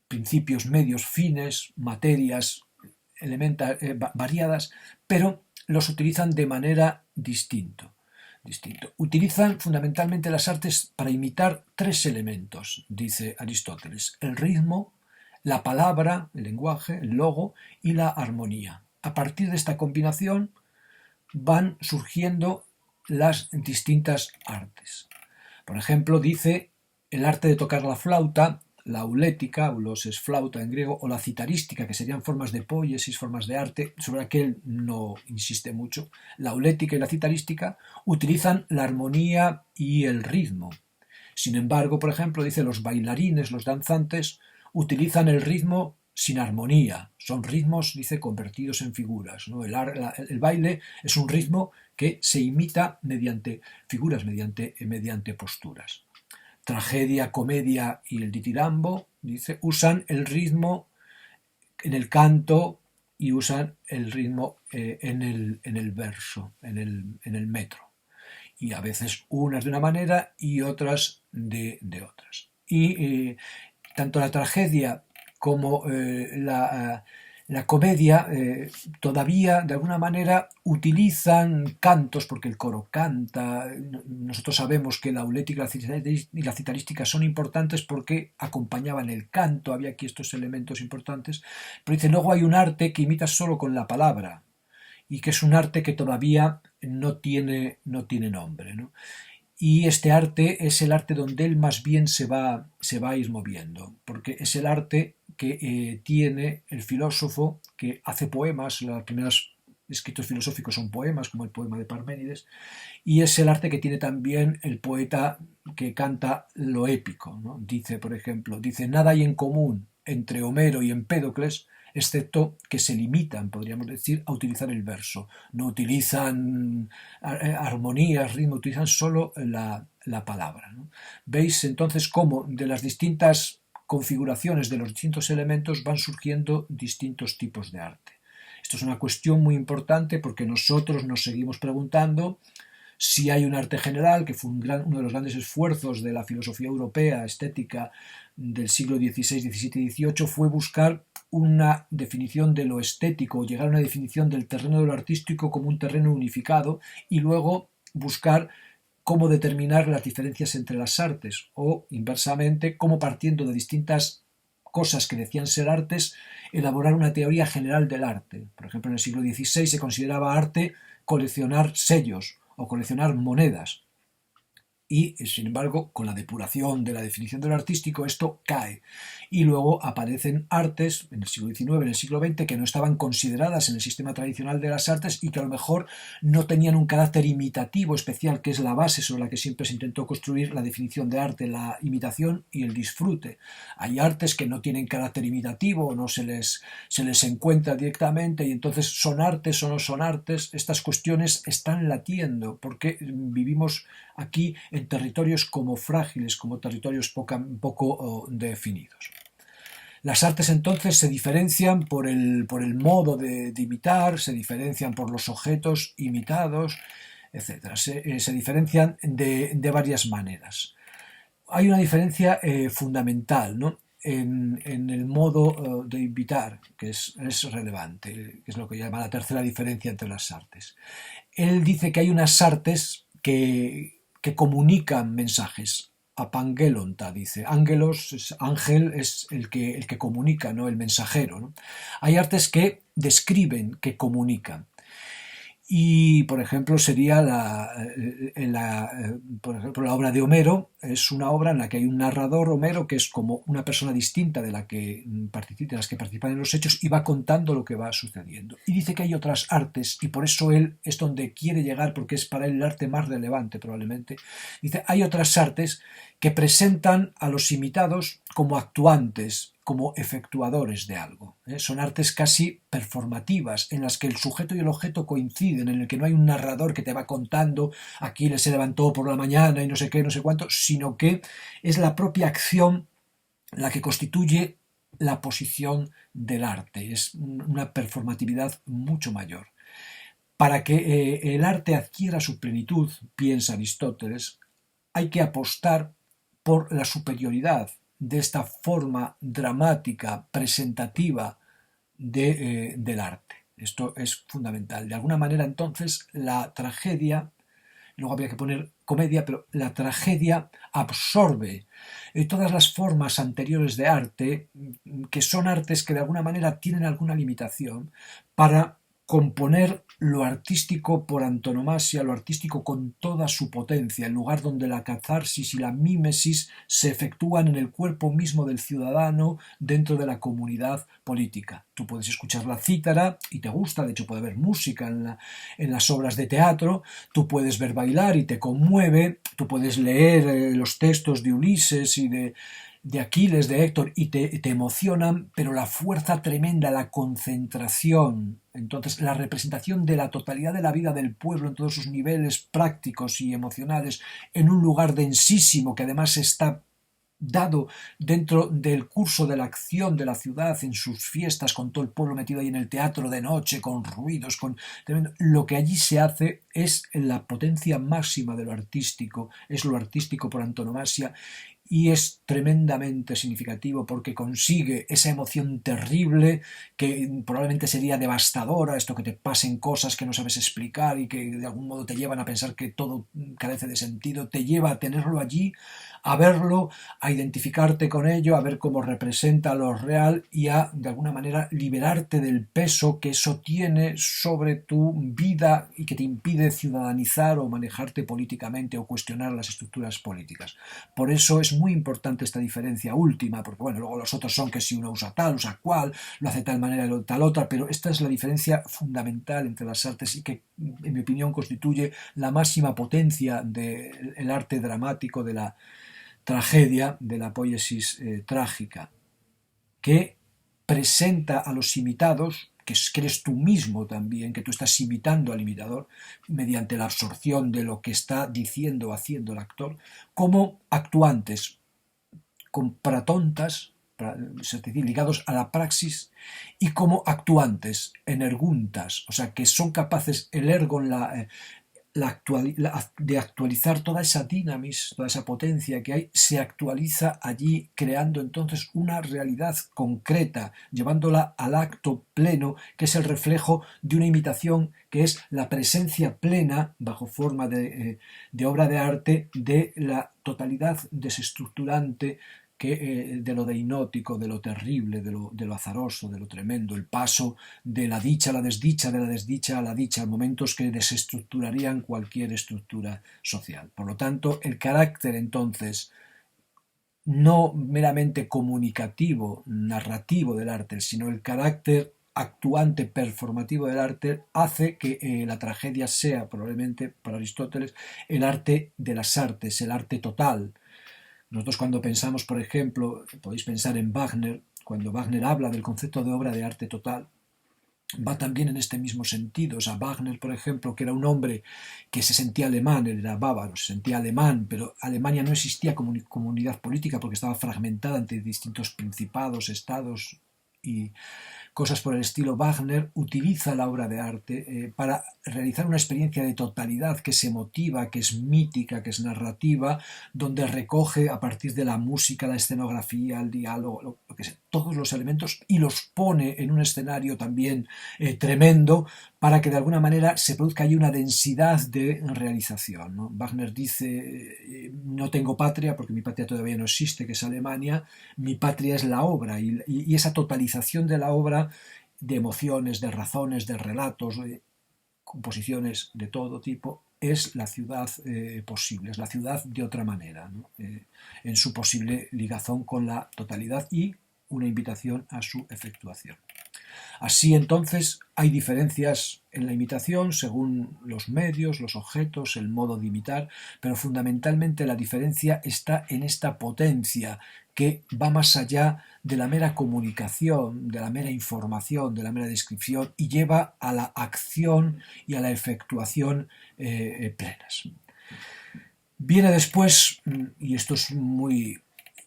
principios, medios, fines, materias variadas, pero los utilizan de manera distinta. Utilizan fundamentalmente las artes para imitar tres elementos, dice Aristóteles: el ritmo, la palabra, el lenguaje, el logo, y la armonía. A partir de esta combinación van surgiendo las distintas artes. Por ejemplo, dice el arte de tocar la flauta, la aulética, aulos es flauta en griego, o la citarística, que serían formas de poiesis, formas de arte, sobre la que él no insiste mucho. La aulética y la citarística utilizan la armonía y el ritmo. Sin embargo, por ejemplo, dice los bailarines, los danzantes, utilizan el ritmo sin armonía. Son ritmos, dice, convertidos en figuras, ¿no? El baile es un ritmo que se imita mediante figuras, mediante posturas. Tragedia, comedia y el ditirambo, dice, usan el ritmo en el canto y usan el ritmo en el verso, en el metro. y a veces unas de una manera y otras de otras. Y tanto la tragedia como la comedia todavía de alguna manera utilizan cantos, porque el coro canta. Nosotros sabemos que la aulética y la citarística son importantes porque acompañaban el canto, había aquí estos elementos importantes, pero dice, luego hay un arte que imita solo con la palabra y que es un arte que todavía no tiene nombre, ¿no? Y este arte es el arte donde él más bien se va a ir moviendo, porque es el arte que tiene el filósofo que hace poemas. Los primeros escritos filosóficos son poemas, como el poema de Parménides, y es el arte que tiene también el poeta que canta lo épico, ¿no? Dice, por ejemplo, dice, nada hay en común entre Homero y Empédocles, excepto que se limitan, podríamos decir, a utilizar el verso. No utilizan armonías, ritmo, utilizan solo la palabra, ¿no? Veis entonces cómo de las distintas configuraciones de los distintos elementos van surgiendo distintos tipos de arte. Esto es una cuestión muy importante porque nosotros nos seguimos preguntando si hay un arte general, que fue uno de los grandes esfuerzos de la filosofía europea estética del siglo XVI, XVII y XVIII, fue buscar una definición de lo estético, llegar a una definición del terreno de lo artístico como un terreno unificado y luego buscar cómo determinar las diferencias entre las artes o, inversamente, cómo partiendo de distintas cosas que decían ser artes, elaborar una teoría general del arte. Por ejemplo, en el siglo XVI se consideraba arte coleccionar sellos o coleccionar monedas. Y, sin embargo, con la depuración de la definición de lo artístico, esto cae. Y luego aparecen artes en el siglo XIX, en el siglo XX, que no estaban consideradas en el sistema tradicional de las artes y que a lo mejor no tenían un carácter imitativo especial, que es la base sobre la que siempre se intentó construir la definición de arte, la imitación y el disfrute. Hay artes que no tienen carácter imitativo, no se les encuentra directamente y entonces son artes o no son artes. Estas cuestiones están latiendo porque vivimos aquí en territorios como frágiles, como territorios poco definidos. Las artes entonces se diferencian por el modo de imitar, se diferencian por los objetos imitados, etc. Se diferencian de varias maneras. Hay una diferencia fundamental, ¿no?, en el modo de imitar, que es relevante, que es lo que llama la tercera diferencia entre las artes. Él dice que hay unas artes que comunican mensajes. Apangelonta, dice. Ángelos, ángel es el que comunica, ¿no?, el mensajero, ¿no? Hay artes que describen, que comunican. Y, por ejemplo, sería por ejemplo, la obra de Homero. Es una obra en la que hay un narrador, Homero, que es como una persona distinta de las que participan en los hechos y va contando lo que va sucediendo. Y dice que hay otras artes, y por eso él es donde quiere llegar, porque es para él el arte más relevante probablemente. Dice, hay otras artes que presentan a los imitados como actuantes, como efectuadores de algo. Son artes casi performativas, en las que el sujeto y el objeto coinciden, en el que no hay un narrador que te va contando Aquiles se levantó por la mañana y no sé qué, no sé cuánto, sino que es la propia acción la que constituye la posición del arte. Es una performatividad mucho mayor. Para que el arte adquiera su plenitud, piensa Aristóteles, hay que apostar por la superioridad de esta forma dramática, presentativa del arte. Esto es fundamental. De alguna manera, entonces, la tragedia, luego habría que poner comedia, pero la tragedia absorbe todas las formas anteriores de arte, que son artes que de alguna manera tienen alguna limitación, para componer lo artístico por antonomasia, lo artístico con toda su potencia, el lugar donde la catarsis y la mímesis se efectúan en el cuerpo mismo del ciudadano dentro de la comunidad política. Tú puedes escuchar la cítara y te gusta, de hecho puede haber música en las obras de teatro, tú puedes ver bailar y te conmueve, tú puedes leer los textos de Ulises y de Aquiles, de Héctor, y te emocionan, pero la fuerza tremenda, la concentración, entonces la representación de la totalidad de la vida del pueblo en todos sus niveles prácticos y emocionales, en un lugar densísimo que además está dado dentro del curso de la acción de la ciudad, en sus fiestas, con todo el pueblo metido ahí en el teatro de noche, con ruidos, con lo que allí se hace es la potencia máxima de lo artístico, es lo artístico por antonomasia, y es tremendamente significativo porque consigue esa emoción terrible que probablemente sería devastadora, esto que te pasen cosas que no sabes explicar y que de algún modo te llevan a pensar que todo carece de sentido, te lleva a tenerlo allí, a verlo, a identificarte con ello, a ver cómo representa lo real y a, de alguna manera, liberarte del peso que eso tiene sobre tu vida y que te impide ciudadanizar o manejarte políticamente o cuestionar las estructuras políticas. Por eso es muy importante esta diferencia última, porque bueno, luego los otros son que si uno usa tal, usa cual, lo hace de tal manera y tal otra, pero esta es la diferencia fundamental entre las artes y que, en mi opinión, constituye la máxima potencia del arte dramático, de la tragedia, de la poiesis trágica, que presenta a los imitados, que eres tú mismo también, que tú estás imitando al imitador mediante la absorción de lo que está diciendo o haciendo el actor, como actuantes, con pratontas, es decir, ligados a la praxis, y como actuantes, energuntas, o sea, que son capaces, el ergon, de actualizar toda esa dinamis, toda esa potencia que hay, se actualiza allí creando entonces una realidad concreta, llevándola al acto pleno, que es el reflejo de una imitación que es la presencia plena, bajo forma de obra de arte, de la totalidad desestructurante de lo deinótico, de lo terrible, de lo azaroso, de lo tremendo, el paso de la dicha a la desdicha, de la desdicha a la dicha, momentos que desestructurarían cualquier estructura social. Por lo tanto, el carácter entonces no meramente comunicativo, narrativo del arte, sino el carácter actuante, performativo del arte, hace que la tragedia sea, probablemente para Aristóteles, el arte de las artes, el arte total. Nosotros cuando pensamos, por ejemplo, podéis pensar en Wagner, cuando Wagner habla del concepto de obra de arte total, va también en este mismo sentido. O sea, Wagner, por ejemplo, que era un hombre que se sentía alemán, él era bávaro, se sentía alemán, pero Alemania no existía como comunidad política porque estaba fragmentada entre distintos principados, estados y cosas por el estilo. Wagner utiliza la obra de arte para realizar una experiencia de totalidad que es emotiva, que es mítica, que es narrativa, donde recoge a partir de la música, la escenografía, el diálogo, lo que sea, todos los elementos y los pone en un escenario también tremendo para que de alguna manera se produzca allí una densidad de realización, ¿no? Wagner dice, no tengo patria porque mi patria todavía no existe, que es Alemania, mi patria es la obra y esa totalización de la obra, de emociones, de razones, de relatos, de composiciones de todo tipo, es la ciudad posible, es la ciudad de otra manera, ¿no? En su posible ligazón con la totalidad y una invitación a su efectuación. Así entonces hay diferencias en la imitación según los medios, los objetos, el modo de imitar, pero fundamentalmente la diferencia está en esta potencia que va más allá de la mera comunicación, de la mera información, de la mera descripción y lleva a la acción y a la efectuación plenas. Viene después, y esto es muy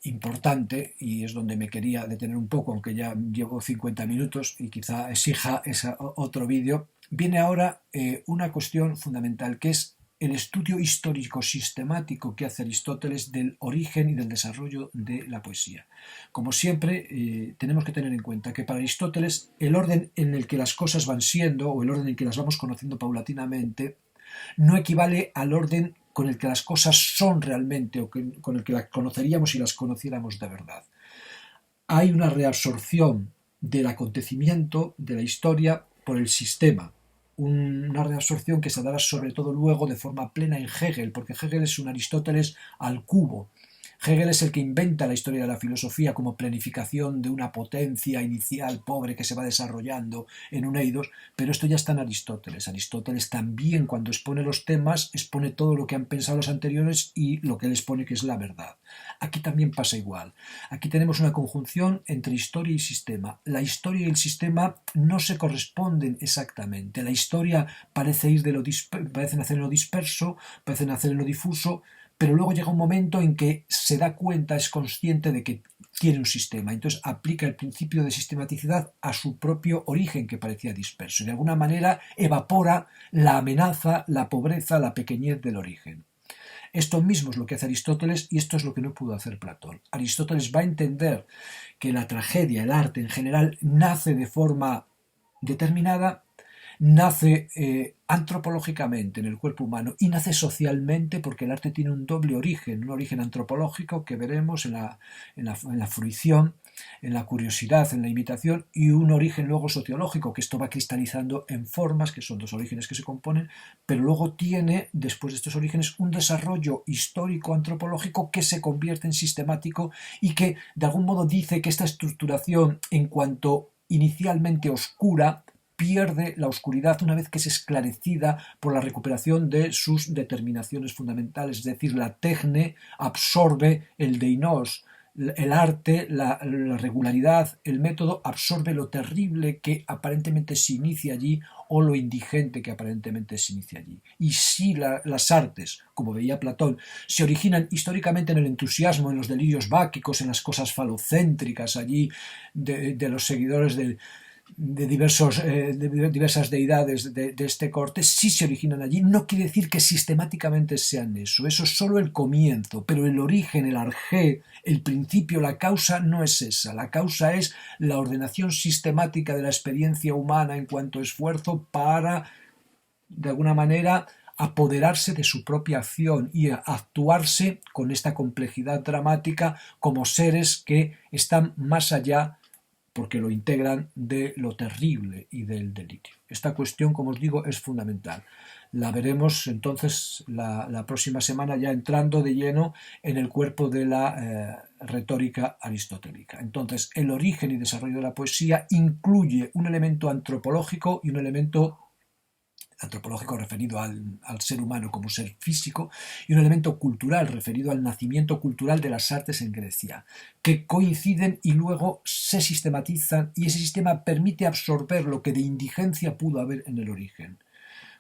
importante y es donde me quería detener un poco, aunque ya llevo 50 minutos y quizá exija otro vídeo, viene ahora una cuestión fundamental que es el estudio histórico sistemático que hace Aristóteles del origen y del desarrollo de la poesía. Como siempre, tenemos que tener en cuenta que para Aristóteles el orden en el que las cosas van siendo o el orden en que las vamos conociendo paulatinamente no equivale al orden con el que las cosas son realmente o con el que las conoceríamos si las conociéramos de verdad. Hay una reabsorción del acontecimiento, de la historia, por el sistema. Una reabsorción que se dará sobre todo luego de forma plena en Hegel, porque Hegel es un Aristóteles al cubo. Hegel es el que inventa la historia de la filosofía como planificación de una potencia inicial pobre que se va desarrollando en un eidos, pero esto ya está en Aristóteles. Aristóteles también, cuando expone los temas, expone todo lo que han pensado los anteriores y lo que él expone que es la verdad. Aquí también pasa igual. Aquí tenemos una conjunción entre historia y sistema. La historia y el sistema no se corresponden exactamente. La historia parece nacer en lo disperso, parece nacer en lo difuso, pero luego llega un momento en que se da cuenta, es consciente de que tiene un sistema, entonces aplica el principio de sistematicidad a su propio origen que parecía disperso y de alguna manera evapora la amenaza, la pobreza, la pequeñez del origen. Esto mismo es lo que hace Aristóteles y esto es lo que no pudo hacer Platón. Aristóteles va a entender que la tragedia, el arte en general, nace de forma determinada, nace antropológicamente en el cuerpo humano y nace socialmente porque el arte tiene un doble origen, un origen antropológico que veremos en la fruición, en la curiosidad, en la imitación, y un origen luego sociológico, que esto va cristalizando en formas, que son dos orígenes que se componen, pero luego tiene, después de estos orígenes, un desarrollo histórico antropológico que se convierte en sistemático y que de algún modo dice que esta estructuración, en cuanto inicialmente oscura, pierde la oscuridad una vez que es esclarecida por la recuperación de sus determinaciones fundamentales, es decir, la tecne absorbe el deinos, el arte, la regularidad, el método absorbe lo terrible que aparentemente se inicia allí o lo indigente que aparentemente se inicia allí. Y si las artes, como veía Platón, se originan históricamente en el entusiasmo, en los delirios báquicos, en las cosas falocéntricas allí de los seguidores de diversas deidades de este corte, sí se originan allí, no quiere decir que sistemáticamente sean eso es solo el comienzo, pero el origen, el arjé, el principio, la causa no es esa, la causa es la ordenación sistemática de la experiencia humana en cuanto a esfuerzo para, de alguna manera, apoderarse de su propia acción y actuarse con esta complejidad dramática como seres que están más allá porque lo integran de lo terrible y del delirio. Esta cuestión, como os digo, es fundamental. La veremos entonces la próxima semana ya entrando de lleno en el cuerpo de la retórica aristotélica. Entonces, el origen y desarrollo de la poesía incluye un elemento antropológico y un elemento antropológico referido al ser humano como ser físico y un elemento cultural referido al nacimiento cultural de las artes en Grecia, que coinciden y luego se sistematizan y ese sistema permite absorber lo que de indigencia pudo haber en el origen.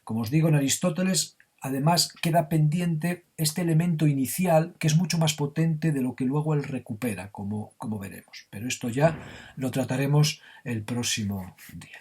Como os digo, en Aristóteles además queda pendiente este elemento inicial que es mucho más potente de lo que luego él recupera, como veremos. Pero esto ya lo trataremos el próximo día.